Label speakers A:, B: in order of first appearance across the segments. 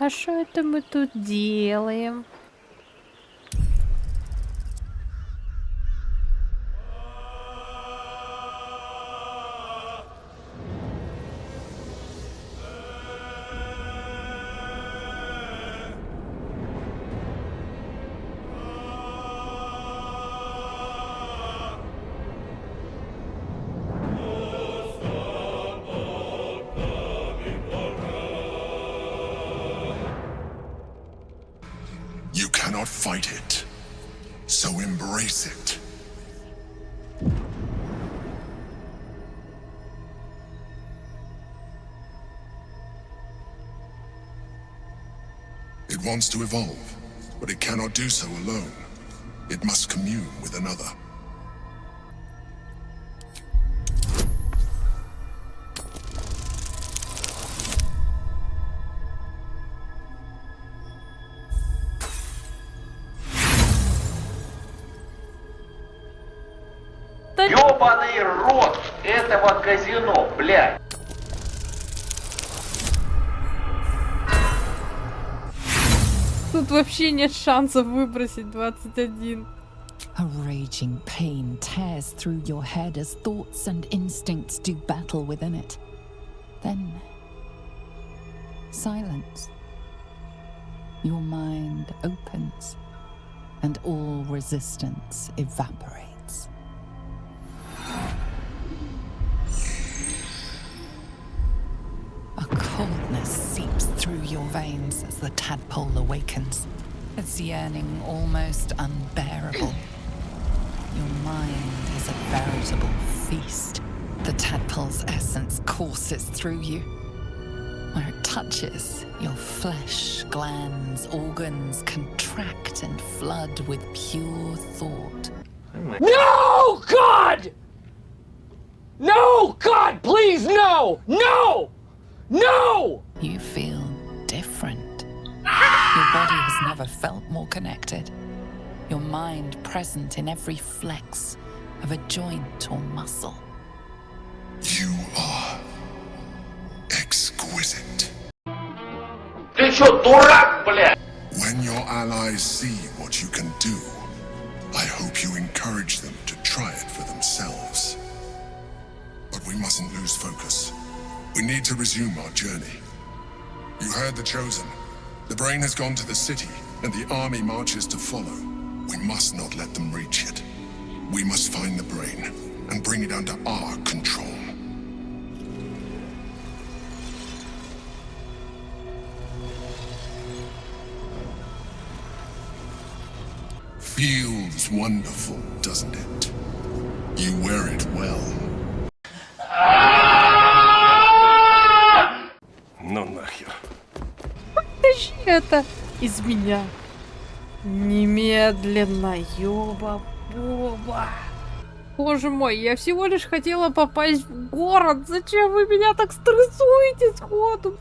A: А что это мы тут делаем?
B: You cannot fight it, so embrace it. It wants to evolve, but it cannot do so alone. It must commune with another.
C: Ёбаный рот этого казино, блядь!
A: Тут вообще нет шансов выбросить 21.
D: A raging pain tears through your head as thoughts and instincts do battle within it. Then, silence. Your mind opens, and all resistance evaporates. A coldness seeps through your veins as the tadpole awakens, its yearning almost unbearable. Your mind is a veritable feast. The tadpole's essence courses through you. Where it touches, your flesh, glands, organs contract and flood with pure thought.
E: No, God! No, God, please, no! No! No!
D: You feel different. Your body has never felt more connected. Your mind present in every flex of a joint or muscle.
B: You are exquisite.
C: Ты чё, дурак, блядь?
B: When your allies see what you can do, I hope you encourage them to try it for themselves. But we mustn't lose focus. We need to resume our journey. You heard the chosen. The brain has gone to the city, and the army marches to follow. We must not let them reach it. We must find the brain and bring it under our control. Feels wonderful, doesn't it? You wear it well.
F: Ну нахер.
A: Тащи это из меня. Немедленно, ёба-боба. Боже мой, я всего лишь хотела попасть в город. Зачем вы меня так стрессуете сходу?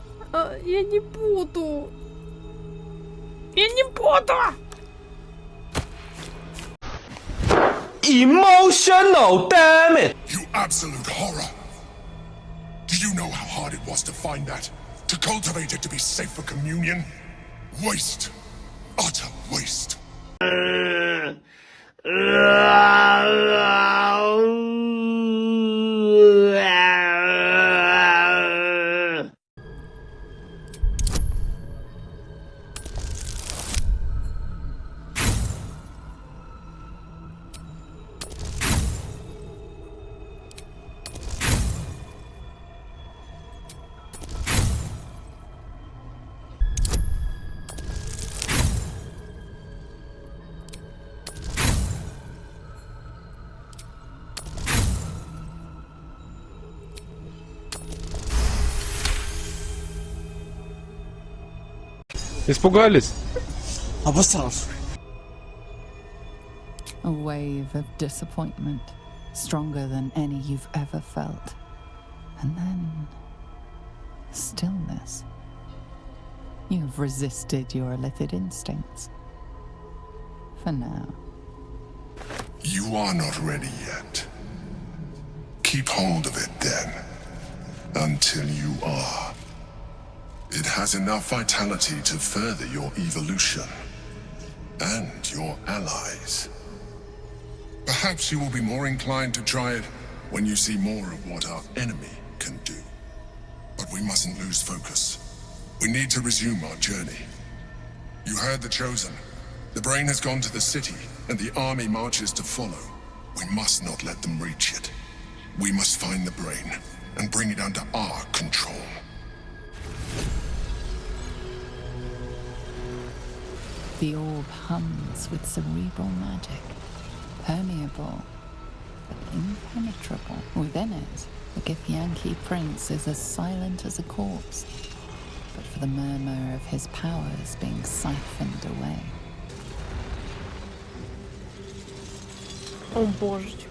A: Я не буду. Я не буду.
E: Emotional, damn it!
B: You absolute horror! Do you know how hard it was to find that? To cultivate it to be safe for communion? Waste! Utter waste!
F: Испугались?
E: Обосрался.
D: A wave of disappointment, stronger than any you've ever felt. And then, stillness. You've resisted your illicit instincts. For now.
B: You are not ready yet. Keep hold of it then, until you are. It has enough vitality to further your evolution and your allies. Perhaps you will be more inclined to try it when you see more of what our enemy can do. But we mustn't lose focus. We need to resume our journey. You heard the Chosen. The brain has gone to the city, and the army marches to follow. We must not let them reach it. We must find the brain and bring it under our control.
D: The orb hums with cerebral magic, permeable but impenetrable. Within it, the Githyanki prince is as silent as a corpse, but for the murmur of his powers being siphoned away.
A: О, божечки.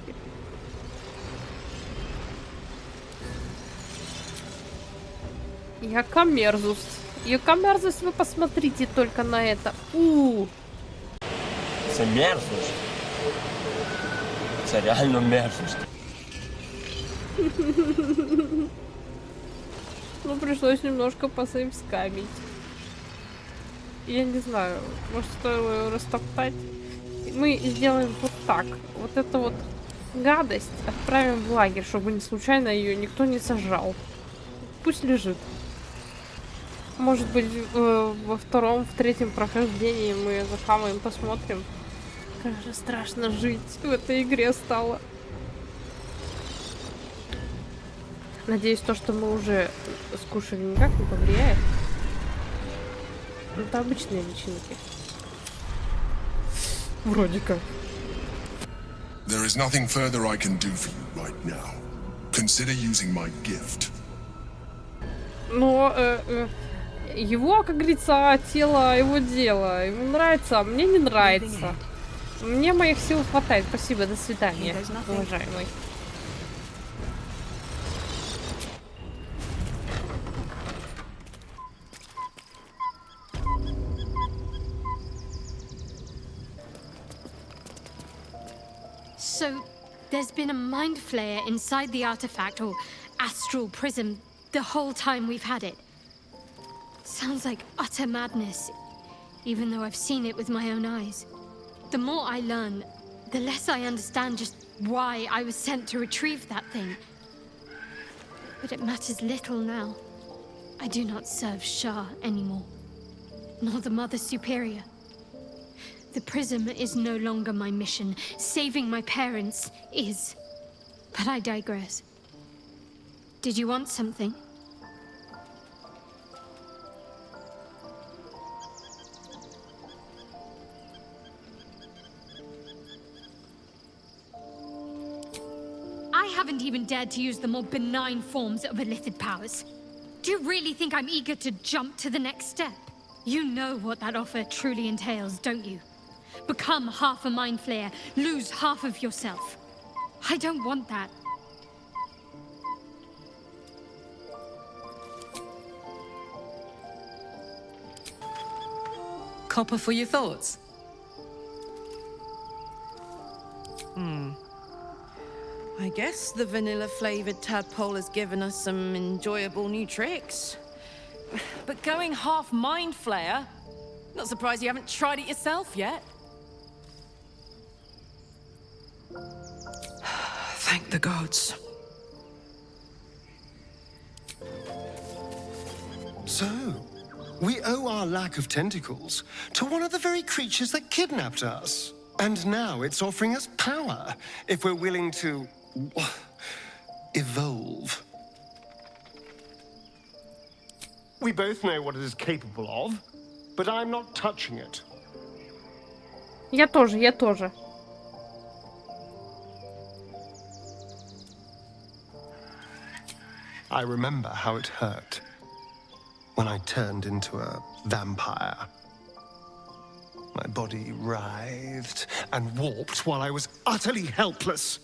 A: Яка мерзость. Яка мерзость, вы посмотрите только на это.
E: Це мерзость. Це реально мерзость.
A: Ну, пришлось немножко посейвскамить. Я не знаю, может, стоило его растоптать. Мы сделаем вот так. Вот эту вот гадость отправим в лагерь, чтобы не случайно ее никто не сожрал. Пусть лежит. Может быть, во втором, в третьем прохождении мы захаваем, посмотрим. Как же страшно жить в этой игре стало. Надеюсь, то, что мы уже скушали, никак не повлияет. Это обычные личинки. Вроде как.
B: There is nothing further I can do for you right now. Consider using my gift.
A: Но его, как говорится, тело, его дело. Ему нравится, а мне не нравится. Мне моих сил хватает. Спасибо, до свидания, уважаемый.
G: So, there's been a mind flayer inside the artifact, or astral prism, the whole time we've had it. Sounds like utter madness, even though I've seen it with my own eyes. The more I learn, the less I understand just why I was sent to retrieve that thing. But it matters little now. I do not serve Shah anymore, nor the Mother Superior. The prism is no longer my mission. Saving my parents is. But I digress. Did you want something? I haven't even dared to use the more benign forms of illithid powers. Do you really think I'm eager to jump to the next step? You know what that offer truly entails, don't you? Become half a mind flayer, lose half of yourself. I don't want that.
H: Copper for your thoughts?
I: I guess the vanilla-flavored tadpole has given us some enjoyable new tricks. But going half mind flayer? Not surprised you haven't tried it yourself yet.
E: Thank the gods.
J: So, we owe our lack of tentacles to one of the very creatures that kidnapped us. And now it's offering us power if we're willing to evolve. We both know what it is capable of, but I'm not touching it.
A: Я тоже.
J: I remember how it hurt when I turned into a vampire. My body writhed and warped while I was utterly helpless.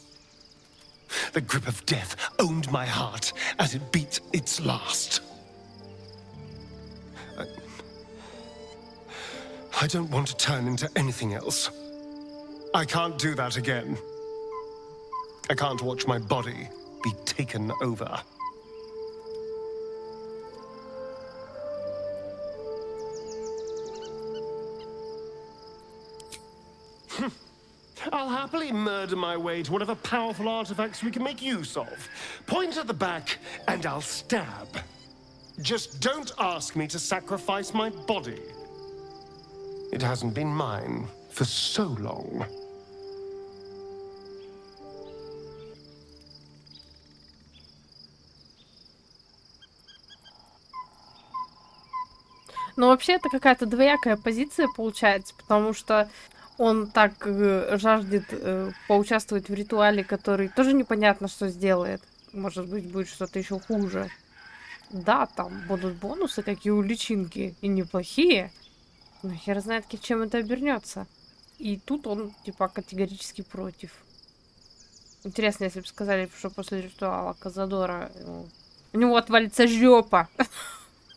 J: The grip of death owned my heart as it beat its last. I don't want to turn into anything else. I can't do that again. I can't watch my body be taken over. I'll happily murder my way to whatever powerful artifacts we can make use of. Point at the back, and I'll stab. Just don't ask me to sacrifice my body. It hasn't been mine for so long.
A: Но вообще это какая-то двоякая позиция получается, потому что он так жаждет поучаствовать в ритуале, который тоже непонятно, что сделает. Может быть, будет что-то еще хуже. Да, там будут бонусы, как и у личинки, и неплохие. Но хер знает, чем это обернется. И тут он, типа, категорически против. Интересно, если бы сказали, что после ритуала Казадора у него отвалится жопа.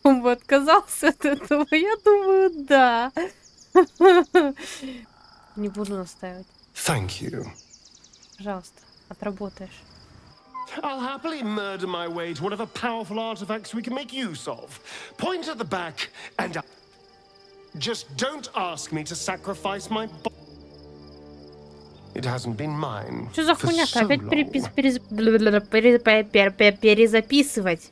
A: Он бы отказался от этого? Я думаю, да. Не буду настаивать.
J: Thank you.
A: Пожалуйста, отработаешь.
J: I'll happily murder my way to whatever powerful artifacts we can make use of. Point at the back, and just don't ask me to sacrifice my body. It hasn't been mine.
A: Что за хуйня-то? Опять перезаписывать.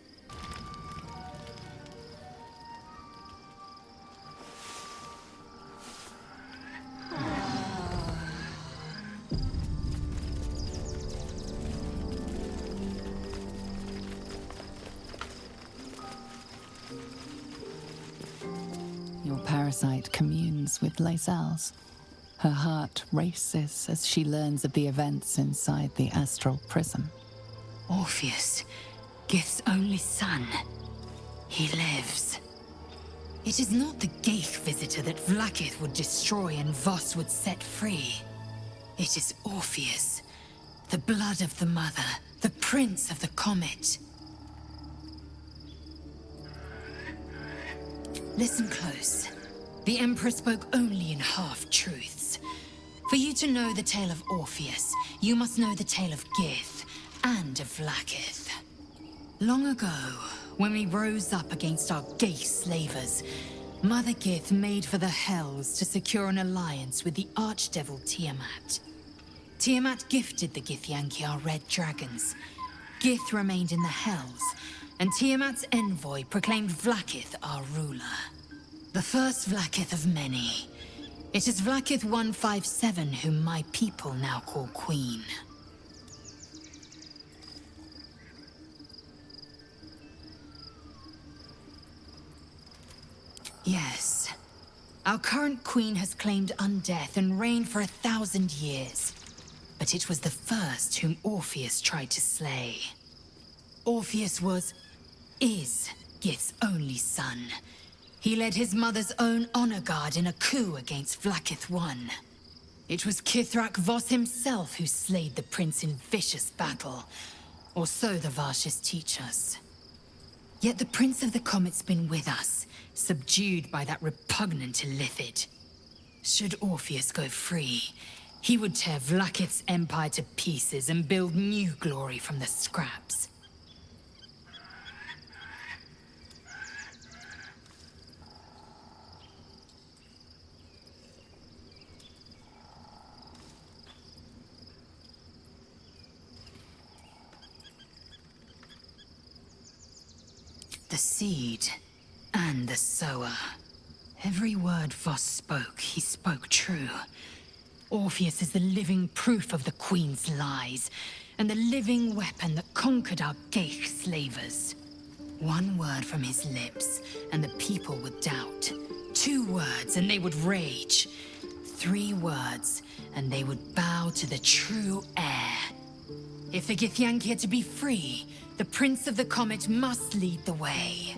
D: Your parasite communes with Lae'zel's. Her heart races as she learns of the events inside the astral prism.
H: Orpheus, Gith's only son. He lives. It is not the Geich visitor that Vlaakith would destroy and Voss would set free. It is Orpheus, the blood of the mother, the prince of the comet. Listen close. The Emperor spoke only in half-truths. For you to know the tale of Orpheus, you must know the tale of Gith and of Vlaakith. Long ago, when we rose up against our Geich slavers, Mother Gith made for the Hells to secure an alliance with the archdevil Tiamat. Tiamat gifted the Githyanki our red dragons. Gith remained in the Hells, and Tiamat's envoy proclaimed Vlaakith our ruler. The first Vlaakith of many. It is Vlaakith 157 whom my people now call Queen. Yes. Our current queen has claimed undeath and reigned for 1,000 years. But it was the first whom Orpheus tried to slay. Orpheus is Gith's only son. He led his mother's own honor guard in a coup against Vlaakith I. It was Kithrak Voss himself who slayed the prince in vicious battle, or so the Varshes teach us. Yet the Prince of the Comet's been with us, subdued by that repugnant Illithid. Should Orpheus go free, he would tear Vlaakith's empire to pieces and build new glory from the scraps. The seed and the sower. Every word Voss spoke, he spoke true. Orpheus is the living proof of the Queen's lies, and the living weapon that conquered our Geich slavers. One word from his lips, and the people would doubt. 2 words, and they would rage. 3 words, and they would bow to the true heir. If the Githyanki are to be free, the Prince of the Comet must lead the way.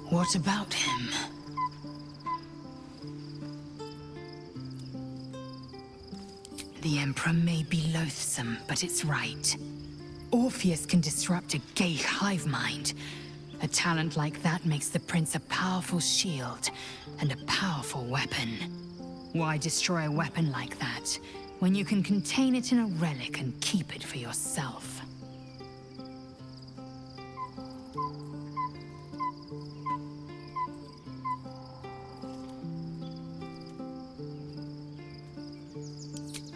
H: What about him? The Emperor may be loathsome, but it's right. Orpheus can disrupt a Geich hive mind. A talent like that makes the Prince a powerful shield and a powerful weapon. Why destroy a weapon like that, when you can contain it in a relic and keep it for yourself?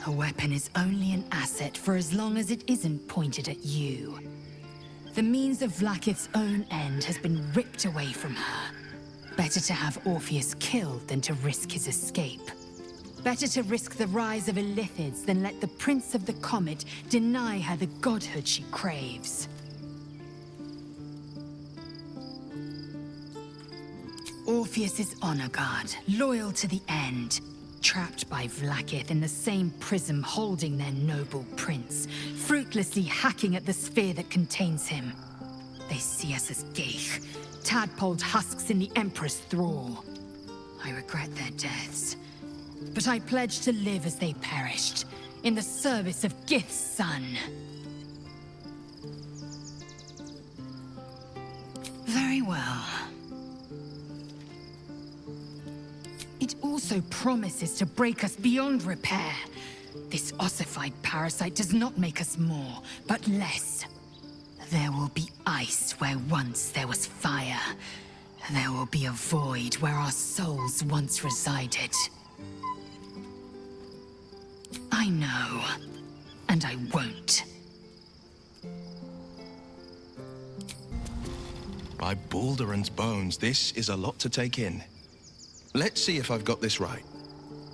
H: A weapon is only an asset for as long as it isn't pointed at you. The means of Vlaakith's own end has been ripped away from her. Better to have Orpheus killed than to risk his escape. Better to risk the rise of Illithids than let the Prince of the Comet deny her the godhood she craves. Orpheus is honor guard, loyal to the end. Trapped by Vlaakith in the same prism holding their noble prince, fruitlessly hacking at the sphere that contains him. They see us as geich, tadpoled husks in the Emperor's thrall. I regret their deaths, but I pledge to live as they perished, in the service of Gith's son. Very well. It also promises to break us beyond repair. This ossified parasite does not make us more, but less. There will be ice where once there was fire. There will be a void where our souls once resided. I know, and I won't.
K: By Baldur's bones, this is a lot to take in. Let's see if I've got this right.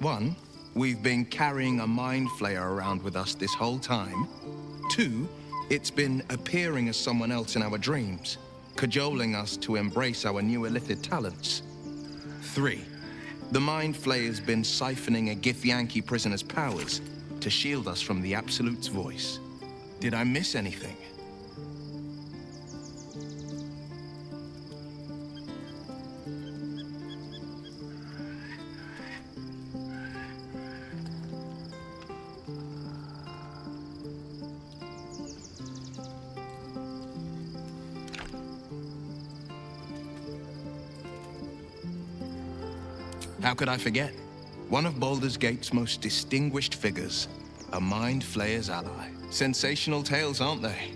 K: 1, we've been carrying a mind flayer around with us this whole time. 2, it's been appearing as someone else in our dreams, cajoling us to embrace our new Illithid talents. 3, the mind flayer's been siphoning a Githyanki prisoner's powers to shield us from the Absolute's voice. Did I miss anything? How could I forget? One of Baldur's Gate's most distinguished figures, a mind flayer's ally. Sensational tales, aren't they?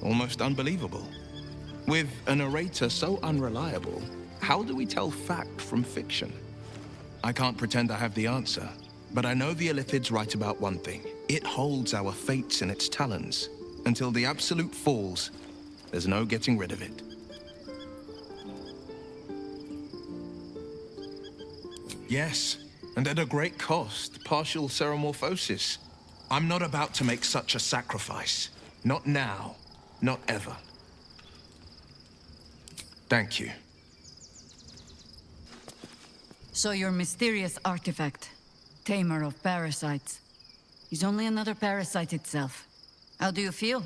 K: Almost unbelievable. With a narrator so unreliable, how do we tell fact from fiction? I can't pretend I have the answer, but I know the Illithid's right about one thing. It holds our fates in its talons. Until the Absolute falls, there's no getting rid of it. Yes, and at a great cost, partial ceremorphosis. I'm not about to make such a sacrifice. Not now, not ever. Thank you.
L: So your mysterious artifact, tamer of parasites, is only another parasite itself. How do you feel?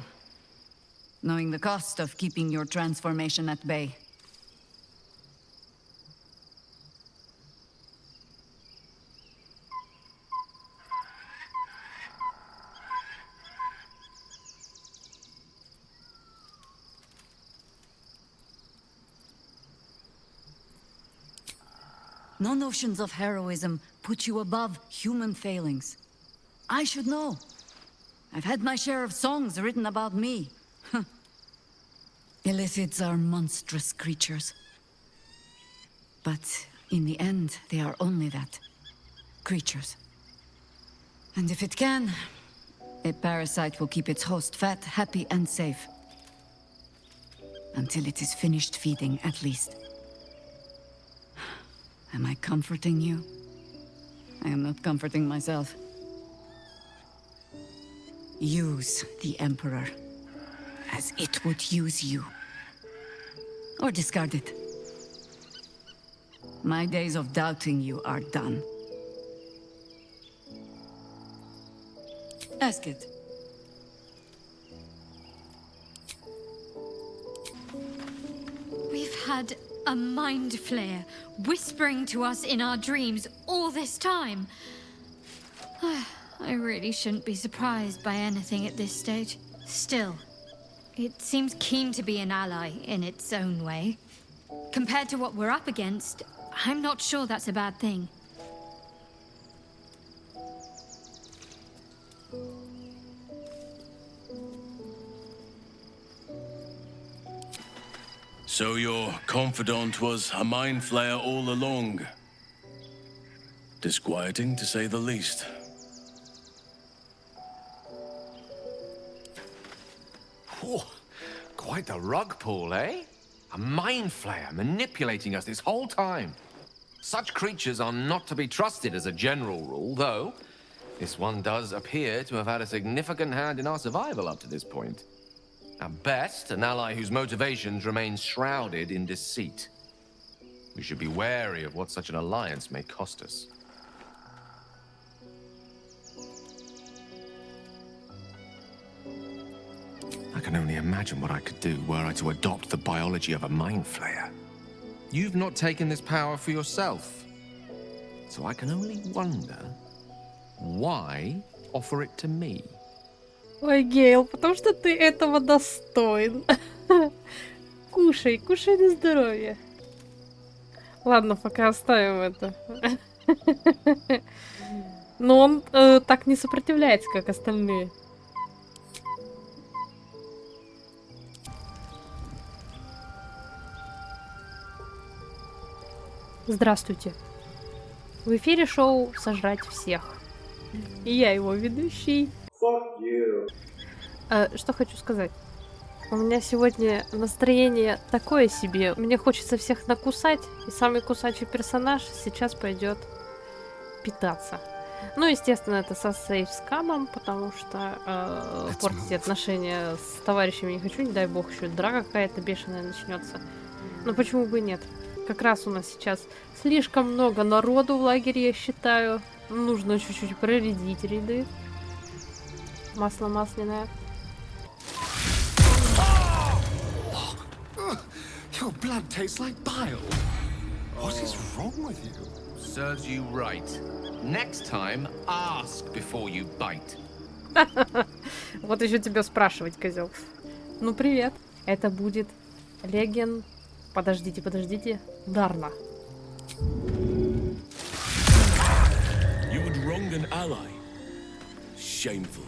L: Knowing the cost of keeping your transformation at bay. No notions of heroism put you above human failings. I should know. I've had my share of songs written about me. Illithids are monstrous creatures. But in the end, they are only that. Creatures. And if it can, a parasite will keep its host fat, happy, and safe. Until it is finished feeding, at least. Am I comforting you? I am not comforting myself. Use the Emperor as it would use you. Or discard it. My days of doubting you are done. Ask it.
G: We've had a mind flare whispering to us in our dreams all this time. I really shouldn't be surprised by anything at this stage. Still, it seems keen to be an ally in its own way. Compared to what we're up against, I'm not sure that's a bad thing.
F: So your confidant was a mind flayer all along. Disquieting, to say the least.
M: Whew. Quite the rug pull, eh? A mind flayer manipulating us this whole time. Such creatures are not to be trusted as a general rule, though this one does appear to have had a significant hand in our survival up to this point. At best, an ally whose motivations remain shrouded in deceit. We should be wary of what such an alliance may cost us. I can only imagine what I could do were I to adopt the biology of a mind flayer. You've not taken this power for yourself, so I can only wonder why offer it to me.
A: Ой, Гейл, потому что ты этого достоин. Кушай, кушай на здоровье. Ладно, пока оставим это. Но он так не сопротивляется, как остальные. Здравствуйте. В эфире шоу «Сожрать всех». И я его ведущий. Что хочу сказать. У меня сегодня настроение такое себе. Мне хочется всех накусать, и самый кусачий персонаж сейчас пойдет питаться. Ну, естественно, это со сейф-скамом, потому что портить отношения с товарищами не хочу. Не дай бог, еще драка какая-то бешеная начнется. Но почему бы и нет? Как раз у нас сейчас слишком много народу в лагере, я считаю. Нужно чуть-чуть проредить ряды. Масло масляное.
J: Your blood tastes like bile. What is wrong with you?
M: Serves you right. Next time, ask before you bite.
A: Вот еще тебя спрашивать, козел. Ну, привет. Это будет Леген... Подождите, Дарна.
F: You would wrong an ally. Shameful.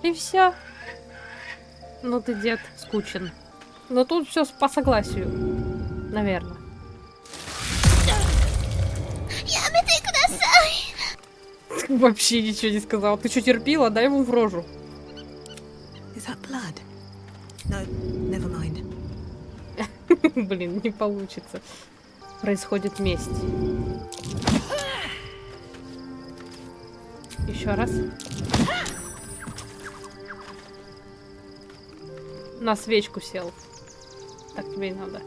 A: И все. Ну ты, дед, скучен. Но тут все по согласию. Наверное. Вообще ничего не сказал. Ты что, терпила? Дай ему в рожу.
E: Is that blood? No, never mind.
A: Блин, не получится. Происходит месть. Еще раз. На свечку сел. Так тебе и надо.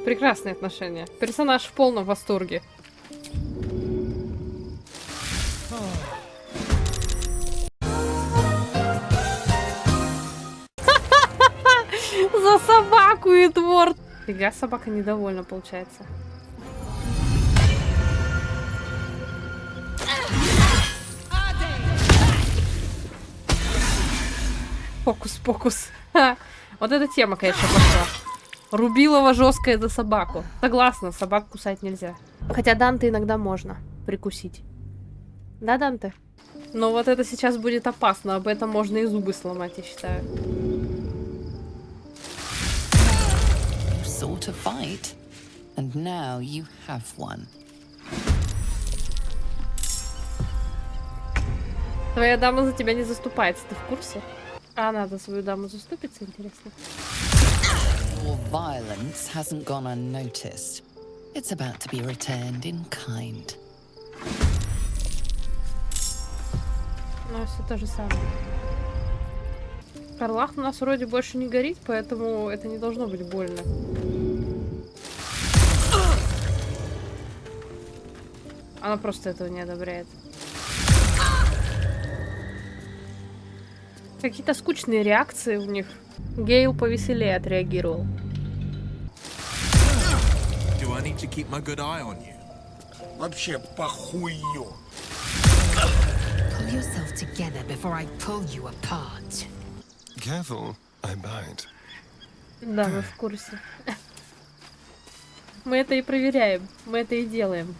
A: Прекрасные отношения. Персонаж в полном восторге. За собаку, Эдвард! Фига, собака недовольна, получается. Фокус-покус. Вот эта тема, конечно, пошла. Рубилова жесткая за собаку. Согласна, собак кусать нельзя. Хотя Данте иногда можно прикусить. Да, Данте? Но вот это сейчас будет опасно. Об этом можно и зубы сломать, я считаю.
D: Sought a fight, and now you have one.
A: Твоя дама за тебя не заступается, ты в курсе? А она за свою даму заступится, интересно?
D: Your violence hasn't gone unnoticed. It's about to be returned in kind.
A: Ну, все то же самое. Карлах у нас вроде больше не горит, поэтому это не должно быть больно. Она просто этого не одобряет. Какие-то скучные реакции у них. Гейл повеселее отреагировал.
K: Do I need to keep my good eye on you?
E: Вообще, похую.
H: Pull yourself together before I pull you apart.
J: Careful, I bite.
A: Да, мы в курсе. Мы это и проверяем. Мы это и делаем.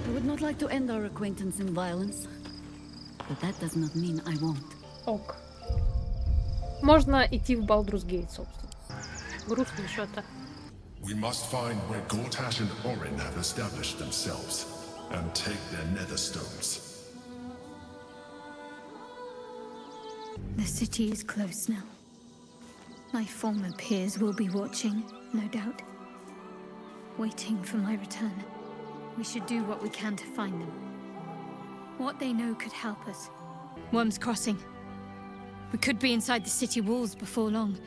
L: I would not like to end our acquaintance in violence, but that does not mean I won't.
A: Ок. Можно идти в Baldurs Gate, собственно. Грустно что-то.
B: We must find where Gortash and Orin have established themselves and take their nether stones.
G: The city is close now. My former peers will be watching, no doubt. Waiting for my return. We should do what we can to find them. What they know could help us. Worm's Crossing. We could be inside the city walls before long.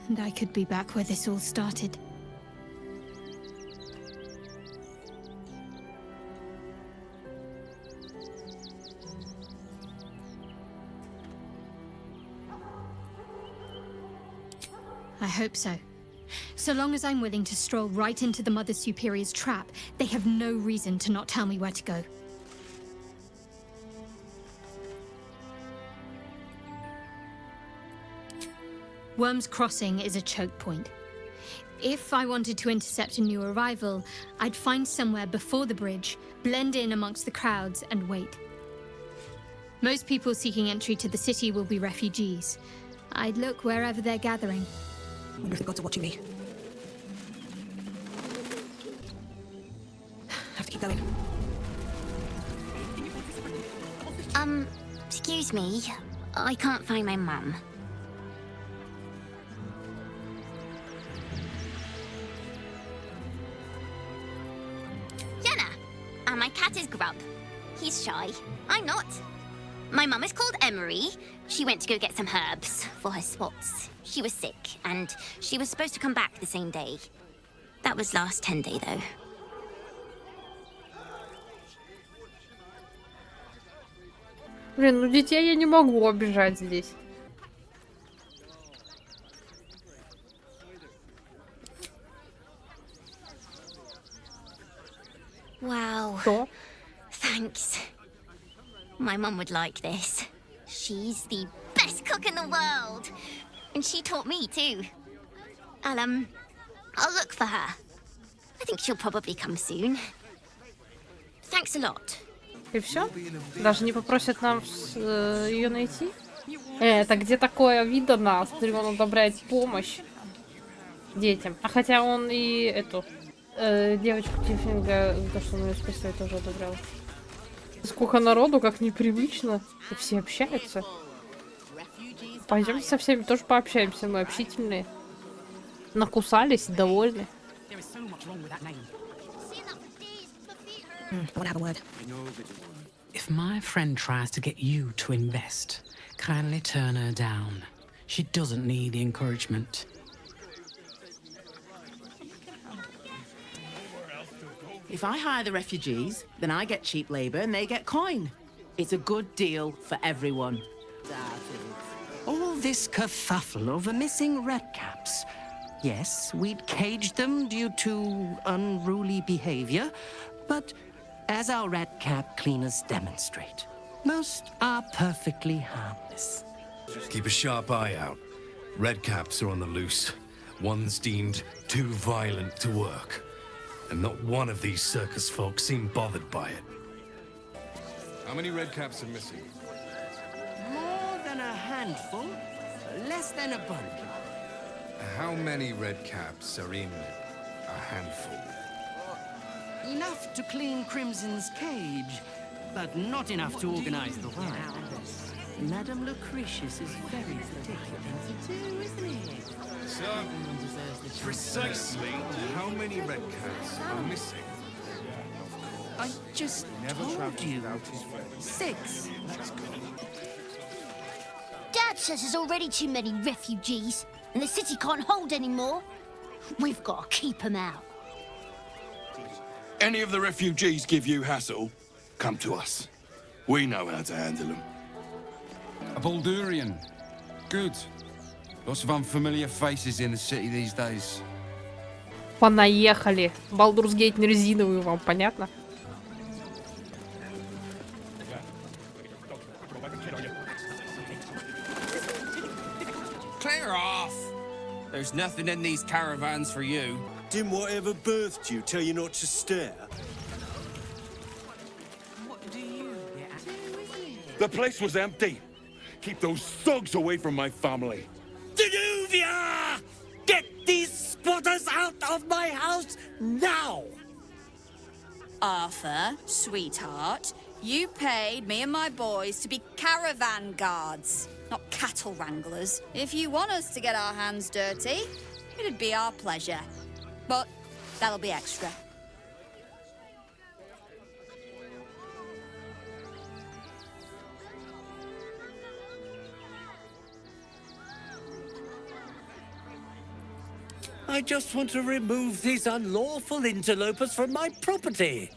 G: And I could be back where this all started. I hope so. So long as I'm willing to stroll right into the Mother Superior's trap, they have no reason to not tell me where to go. Worm's Crossing is a choke point. If I wanted to intercept a new arrival, I'd find somewhere before the bridge, blend in amongst the crowds, and wait. Most people seeking entry to the city will be refugees. I'd look wherever they're gathering.
E: I wonder if the gods are watching me. Have to keep going.
N: Excuse me. I can't find my mum. Jenna! And my cat is Grub. He's shy. I'm not. My mum is called Emery. She went to go get some herbs for her spots. She was sick, and she was supposed to come back the same day. That was last 10-day, though.
A: Блин, ну детей я не могу обижать здесь.
N: Wow.
A: Что?
N: Thanks. My mum would like this. She's the best cook in the world. And she taught me too. I'll look for her. I think she'll probably come soon. Thanks a lot.
A: И все? Даже не попросят нам ее найти? Это где такое видано? Смотри, он одобряет помощь детям. А хотя он и эту девочку Тиффинга, то, что он ее спасает, тоже одобрял. Сколько народу, как непривычно. И все общаются. Пойдемте со всеми тоже пообщаемся, мы общительные. Накусались, довольны.
E: I want to have a word.
O: If my friend tries to get you to invest, kindly turn her down. She doesn't need the encouragement.
P: If I hire the refugees, then I get cheap labor and they get coin. It's a good deal for everyone.
O: All this kerfuffle over missing redcaps. Yes, we'd caged them due to unruly behavior, but as our redcap cleaners demonstrate, most are perfectly harmless.
Q: Keep a sharp eye out. Redcaps are on the loose. One's deemed too violent to work. And not one of these circus folk seem bothered by it.
R: How many redcaps are missing?
O: More than a handful, less than a bundle.
R: How many redcaps are in a handful?
O: Enough to clean Crimson's cage, but not enough to organize the wild. Madame Lucretius is very particular to do, isn't it?
R: So, precisely how many redcaps are missing?
O: I just told you. 6.
N: Dad says there's already too many refugees, and the city can't hold any more. We've got to keep them out.
F: Any of the refugees give you hassle, come to us. We know how to handle them.
R: A Baldurian. Good. Lots of unfamiliar faces in the city these days.
A: Понаехали. Baldurs Gate не резиновый, вам понятно?
S: Clear off! There's nothing in these caravans for you.
T: Didn't whatever birthed you tell you not to stare?
F: The place was empty. Keep those thugs away from my family.
T: Danuvia! Get these spotters out of my house now!
U: Arthur, sweetheart, You paid me and my boys to be caravan guards, not cattle wranglers. If you want us to get our hands dirty, it'd be our pleasure. But that'll be extra.
T: I just want to remove these unlawful interlopers from my property.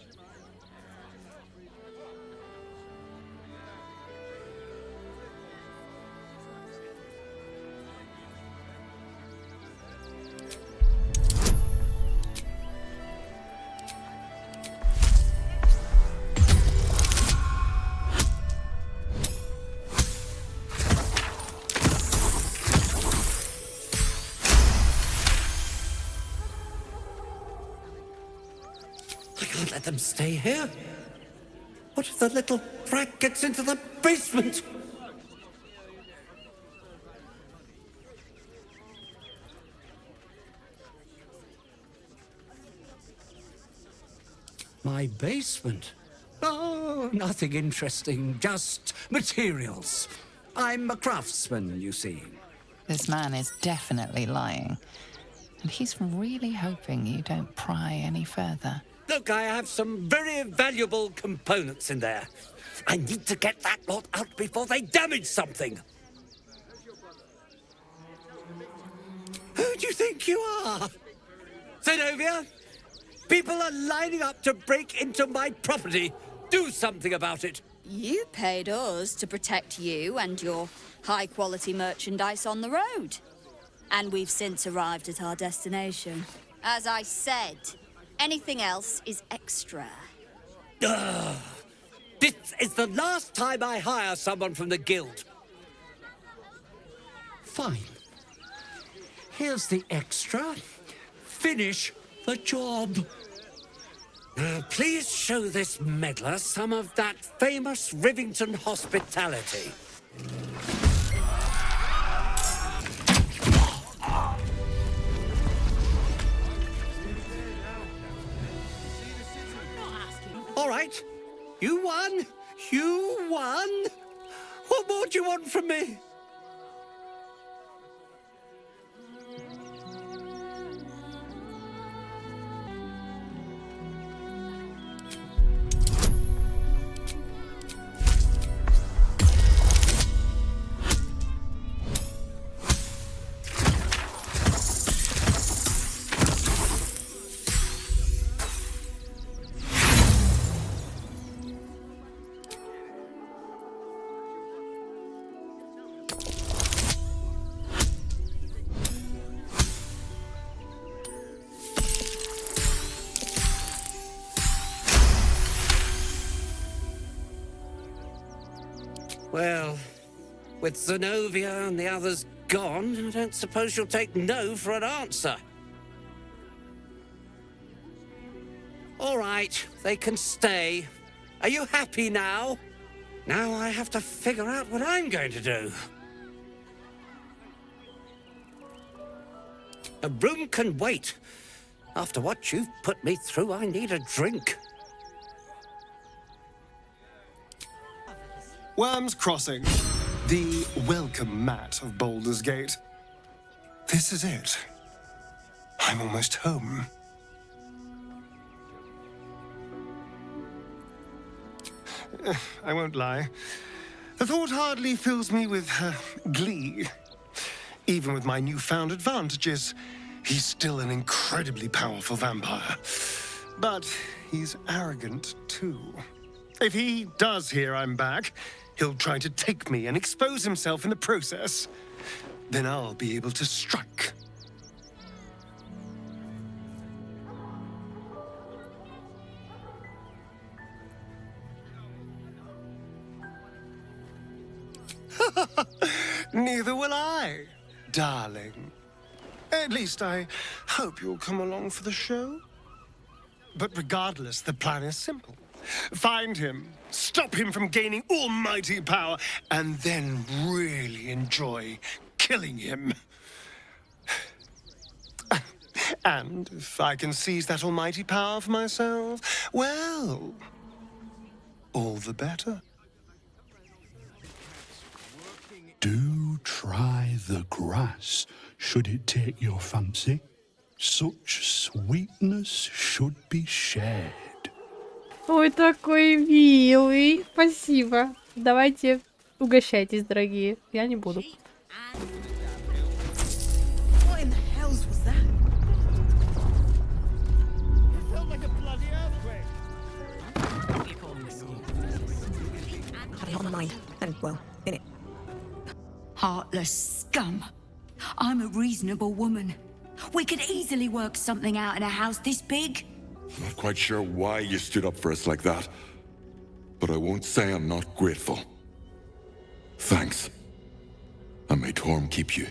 T: Let them stay here. What if the little brat gets into the basement? My basement? Oh, nothing interesting, just materials. I'm a craftsman, you see.
D: This man is definitely lying. And he's really hoping you don't pry any further.
T: Look, I have some very valuable components in there. I need to get that lot out before they damage something. Who do you think you are? Zenobia? People are lining up to break into my property. Do something about it.
U: You paid us to protect you and your high-quality merchandise on the road. And we've since arrived at our destination. As I said, anything else is extra.
T: This is the last time I hire someone from the guild. Fine. Here's the extra. Finish the job. Now, please show this meddler some of that famous Rivington hospitality. All right. You won. You won. What more do you want from me? Well, with Zenobia and the others gone, I don't suppose you'll take no for an answer. All right, they can stay. Are you happy now? Now I have to figure out what I'm going to do. A room can wait. After what you've put me through, I need a drink.
J: Worm's Crossing, the welcome mat of Baldur's Gate. This is it. I'm almost home. I won't lie. The thought hardly fills me with glee. Even with my newfound advantages, he's still an incredibly powerful vampire. But he's arrogant, too. If he does hear I'm back, he'll try to take me and expose himself in the process. Then I'll be able to strike. Neither will I, darling. At least I hope you'll come along for the show. But regardless, the plan is simple. Find him, stop him from gaining almighty power, and then really enjoy killing him. And if I can seize that almighty power for myself, well, all the better.
C: Do try the grass, should it take your fancy. Such sweetness should be shared.
A: Ой, такой милый. Спасибо. Давайте угощайтесь, дорогие. Я не буду.
E: What in the hells was that?
T: It felt like a bloody earthquake.
E: Had it on my mind. And, well, in it.
L: Heartless scum. I'm a reasonable woman. We could easily work something out in a house this big.
F: Not quite sure why you stood up for us like that, but I won't say I'm not grateful. Thanks. And may Torm keep you.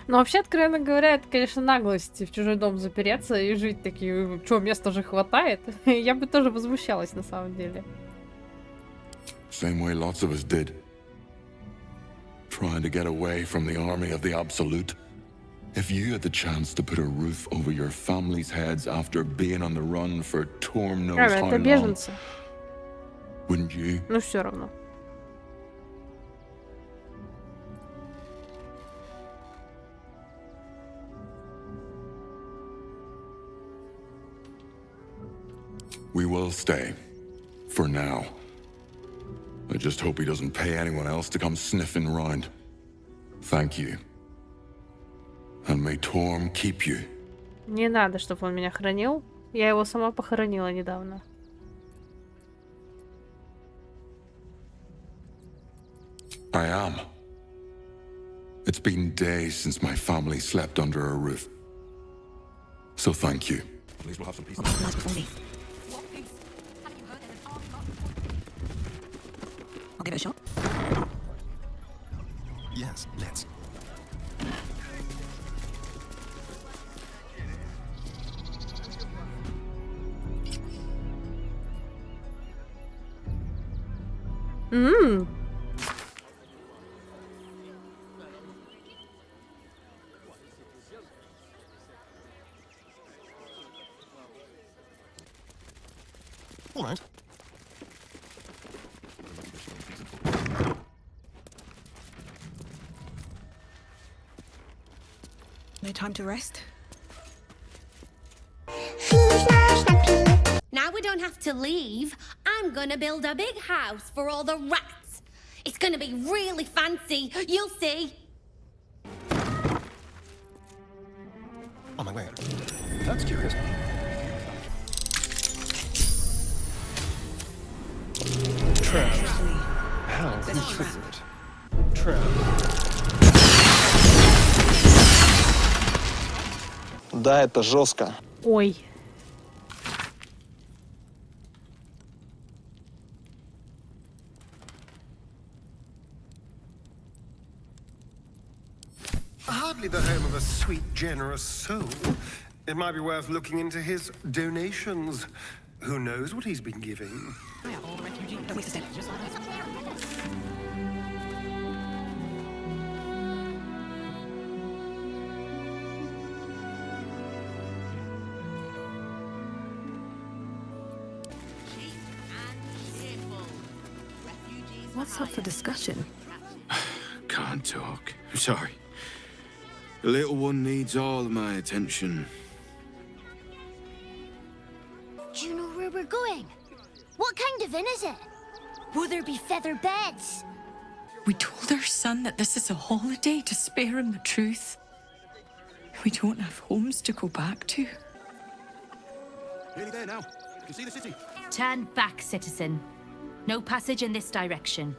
A: Но вообще, откровенно говоря, это, конечно, наглость в чужой дом запереться и жить такие, что, места же хватает. Я бы тоже возмущалась, на самом деле.
F: Same way lots of us did. Trying to get away from the army of the Absolute. If you had the chance to put a roof over your family's heads after being on the run for Torm knows how
A: Это
F: long,
A: беженцы.
F: wouldn't you?
A: Ну, все равно.
F: We will stay. For now. I just hope he doesn't pay anyone else to come sniffing round. Thank you. And may Torm keep you.
A: Не надо, чтобы он меня хранил. Я его сама похоронила недавно.
F: I am. It's been days since my family slept under a roof. So thank you. At least we'll have some peace.
E: Nice before me. I'll give it a shot.
J: Yes, let's.
A: Mmm.
J: All right.
E: No time to rest?
N: Now we don't have to leave. I'm gonna build a big house for all the rats. It's gonna be really fancy. You'll see.
J: On my way. That's curious. Trev. How considerate. Trev.
V: Да, это жестко.
A: Ой.
J: Hardly the home of a sweet, generous soul. It might be worth looking into his donations. Who knows what he's been giving?
E: Don't waste a step. What's up for discussion?
F: Can't talk. I'm sorry. The little one needs all of my attention.
N: Do you know where we're going? What kind of inn is it? Will there be feather beds?
H: We told our son that this is a holiday to spare him the truth. We don't have homes to go back to.
F: Nearly there now. You can see the city.
W: Turn back, citizen. No passage in this direction.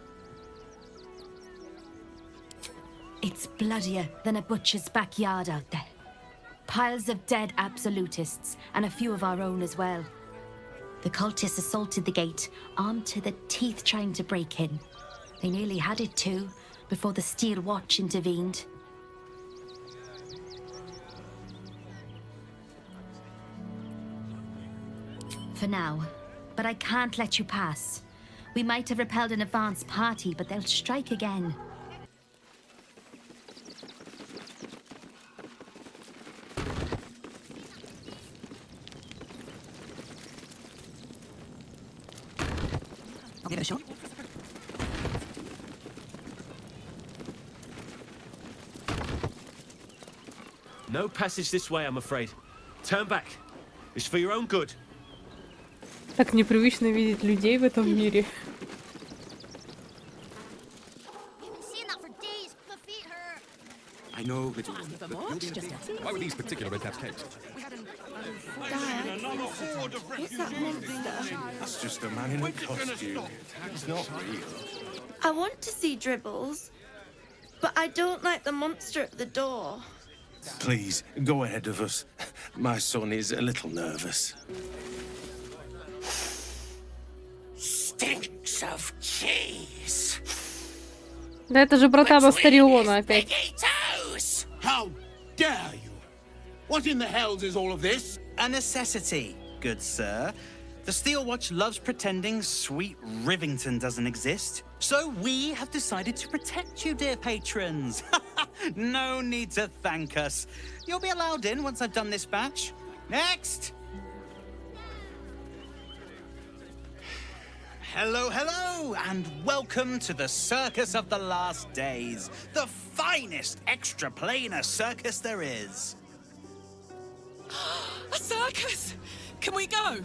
W: It's bloodier than a butcher's backyard out there. Piles of dead absolutists, and a few of our own as well. The cultists assaulted the gate, armed to the teeth trying to break in. They nearly had it too, before the Steel Watch intervened. For now, but I can't let you pass. We might have repelled an advance party, but they'll strike again.
I: No passage this way, I'm afraid. Turn back. It's for your own good.
A: Так непривычно видеть людей в этом мире.
M: I know, little one, but you'll be in a big... Why were these particular red caps cakes?
V: Dad, what's that monster?
J: That's just a man in a costume. It's not real.
V: I want to see Dribbles, but I don't like the monster at the door.
J: Please, go ahead of us. My son is a little nervous.
T: Stinks of cheese.
A: Да это же брата Бастариона опять.
T: How dare you? What in the hells is all of this?
X: A necessity, good sir. The Steel Watch loves pretending sweet Rivington doesn't exist. So we have decided to protect you, dear patrons. No need to thank us. You'll be allowed in once I've done this batch. Next! Hello, hello, and welcome to the Circus of the Last Days, the finest extra-planar circus there is.
H: A circus! Can we go?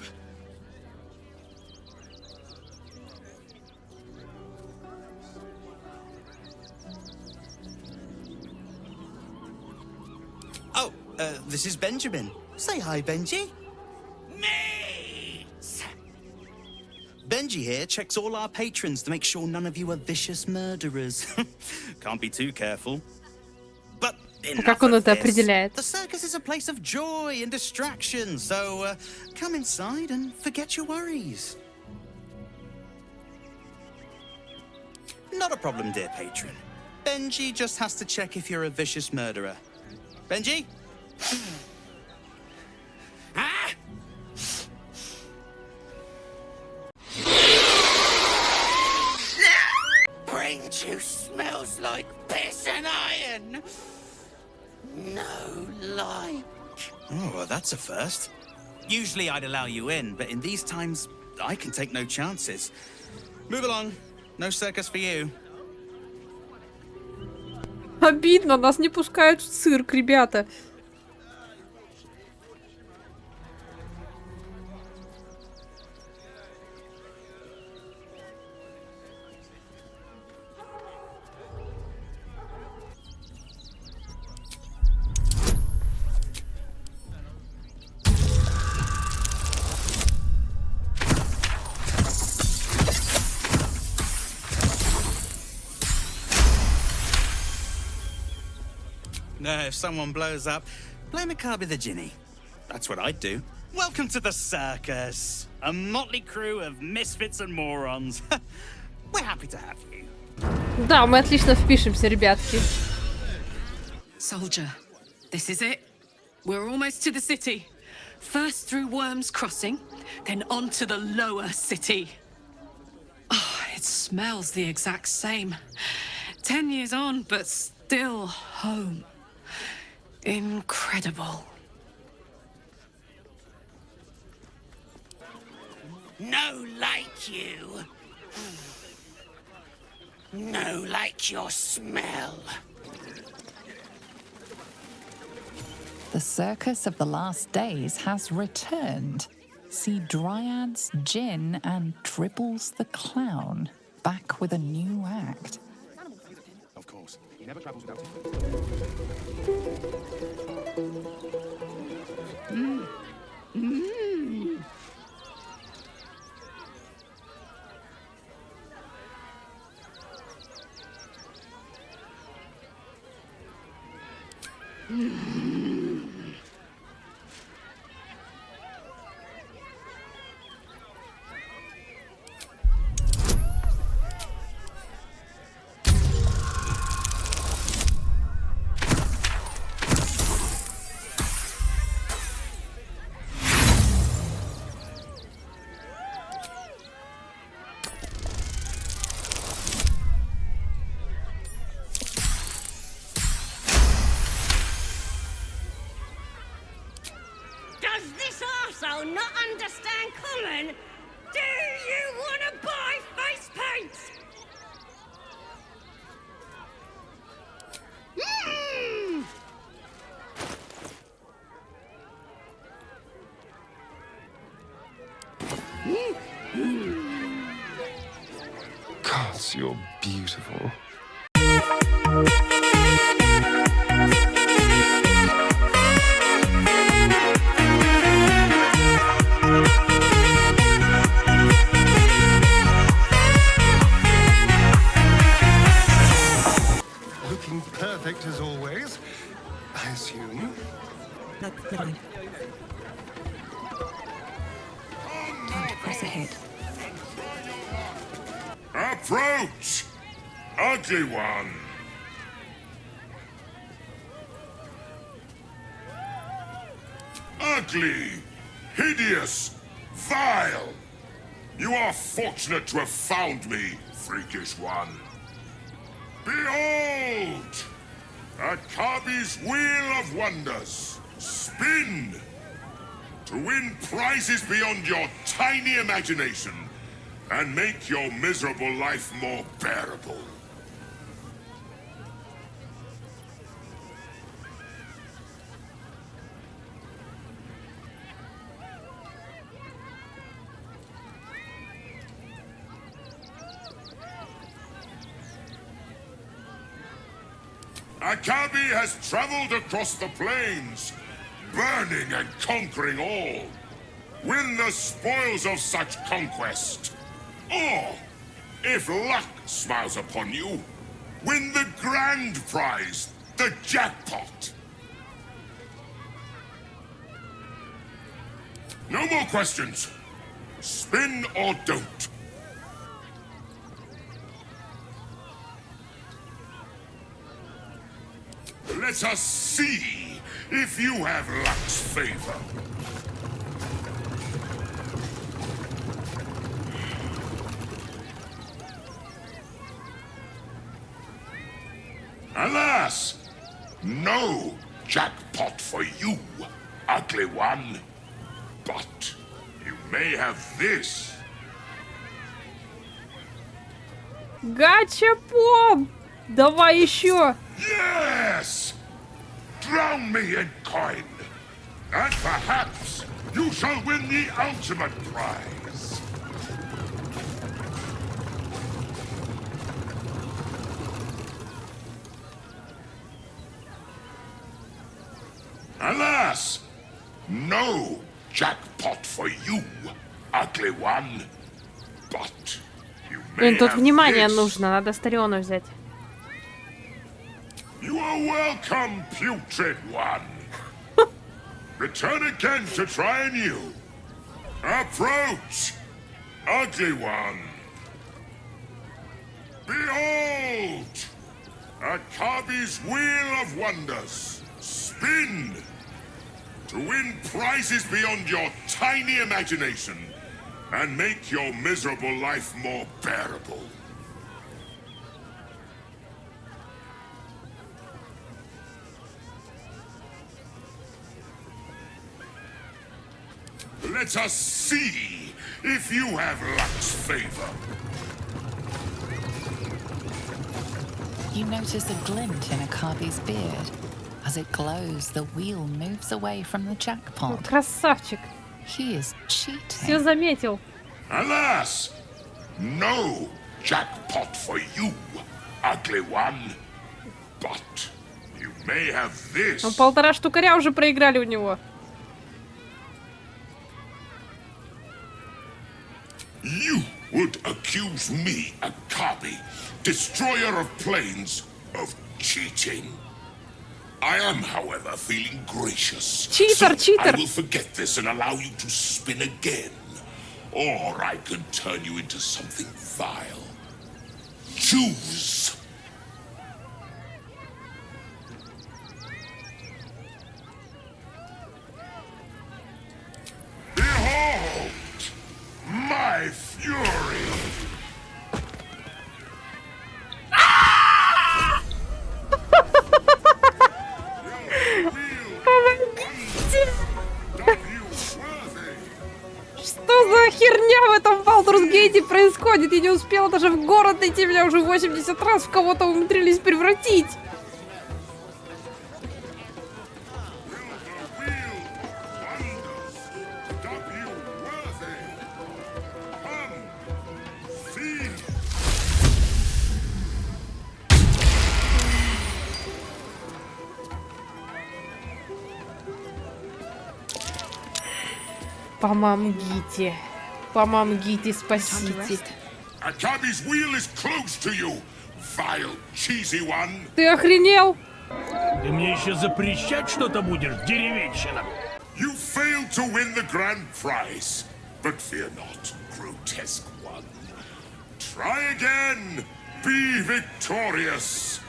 X: Oh, this is Benjamin. Say hi, Benji. Benji here checks all our patrons to make sure none of you are vicious murderers. Can't be too careful. But
A: Как он это определяет?
X: The circus is a place of joy and distraction, so come inside and forget your worries. Not a problem, dear patron. Benji just has to check if you're a vicious murderer. Benji?
T: Brain juice smells like piss and iron. No lie.
X: Oh, well, that's a first. Usually I'd allow you in, but in these times, I can take no chances. Move along. No circus for you.
A: Обидно, нас не пускают в цирк, ребята.
X: No, if someone blows up, blame Akabi the Ginny. That's what I'd do. Welcome to the circus. A motley crew of misfits and morons. We're happy to have you.
A: Да, мы отлично впишемся, ребятки.
H: Soldier, this is it. We're almost to the city. First through Worm's Crossing, then on to the lower city. Oh, it smells the exact same. 10 years on, but still home. Incredible.
T: No like you. No like your smell.
D: The Circus of the Last Days has returned. See Dryads, Jinn, and Dribbles the Clown back with a new act.
M: Of course, he never travels without
V: Does this arsehole not understand common? Do you want to buy face paint?
J: course, you're beautiful. Looking perfect as always, I assume.
E: No, never mind. Time to press ahead.
F: Approach! Ugly one! Ugly! Hideous! Vile! You are fortunate to have found me, freakish one. Behold! Akabi's Wheel of Wonders! Spin! To win prizes beyond your tiny imagination and make your miserable life more bearable. Akabi has traveled across the plains, burning and conquering all. Win the spoils of such conquest. Or, if luck smiles upon you, win the grand prize, the jackpot. No more questions. Spin or don't. Let us see if you have luck's favor. Alas, no jackpot for you, ugly one. But you may have this.
A: Гачапон! Давай еще!
F: Yes! Drown me in coin, and perhaps you shall win the ultimate prize. Alas, no jackpot for you, ugly one. But you may
A: Блин, тут
F: have
A: внимание
F: this.
A: нужно, надо Стариона взять.
F: You are welcome, putrid one. Return again to try anew. Approach, ugly one. Behold, Akabi's Wheel of Wonders. Spin to win prizes beyond your tiny imagination and make your miserable life more bearable. Let us see if you have luck's favor.
D: You notice a glint in Akabi's beard. As it glows, the wheel moves away from the jackpot.
A: Красавчик.
D: He is cheating.
A: Все заметил.
F: Alas, no jackpot for you, ugly one. But you may have this.
A: Ну, 1,5 штукаря уже проиграли у него.
F: You would accuse me, Akabi, destroyer of planes, of cheating. I am, however, feeling gracious.
A: Cheater, cheater.
F: I will forget this and allow you to spin again. Or I could turn you into something vile. Choose. Behold my fury.
A: Что за херня в этом Baldur's Gate происходит? Я не успела даже в город идти, меня уже 80 раз в кого-то умудрились превратить. Помогите. Помогите, спасите.
B: A cabby's wheel is close to you, vile, cheesy one.
A: Ты охренел?
G: Ты мне еще запрещать что-то будешь, деревенщина?
B: You failed to win the grand prize, but fear not, grotesque one. Try again. Be victorious.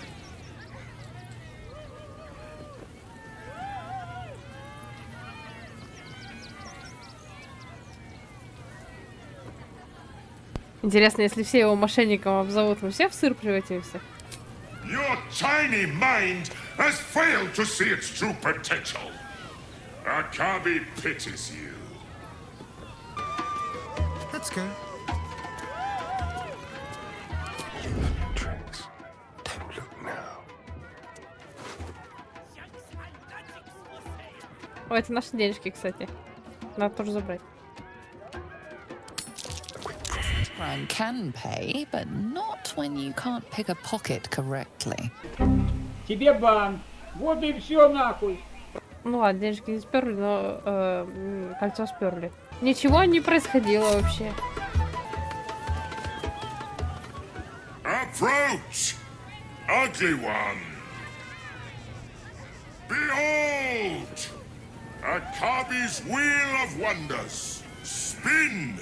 A: Интересно, если все его мошенником обзовут, вы все в сыр превратимся?
B: Your tiny mind has failed to see its true potential. Akabi pities you.
J: Let's go. Tricks. Don't look now.
A: О, это наши денежки, кстати. Надо тоже забрать.
D: Crime can pay, but not when you can't pick a pocket correctly.
K: Тебе бан. Вот и все нахуй.
A: Ну ладно, денежки не сперли, но кольцо сперли. Ничего не происходило вообще.
B: Approach, ugly one. Behold, Akabi's wheel of wonders. Spin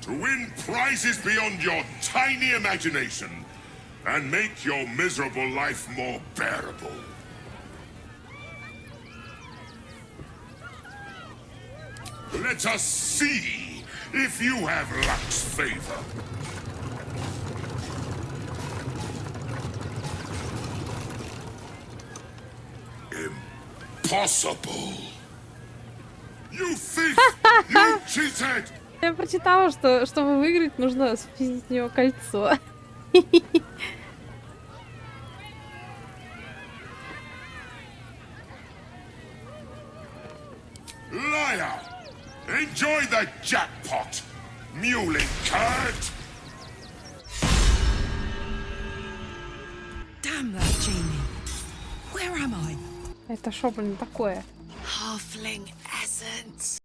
B: to win prizes beyond your tiny imagination and make your miserable life more bearable. Let us see if you have luck's favor. Impossible. You thief! You cheated!
A: Я прочитала, что чтобы выиграть, нужно спиздить в него кольцо.
B: Liar! Enjoy the jackpot, muley curt!
H: Damn that genie. Where am I?
A: Это шо, блин, такое?
H: Halfling essence.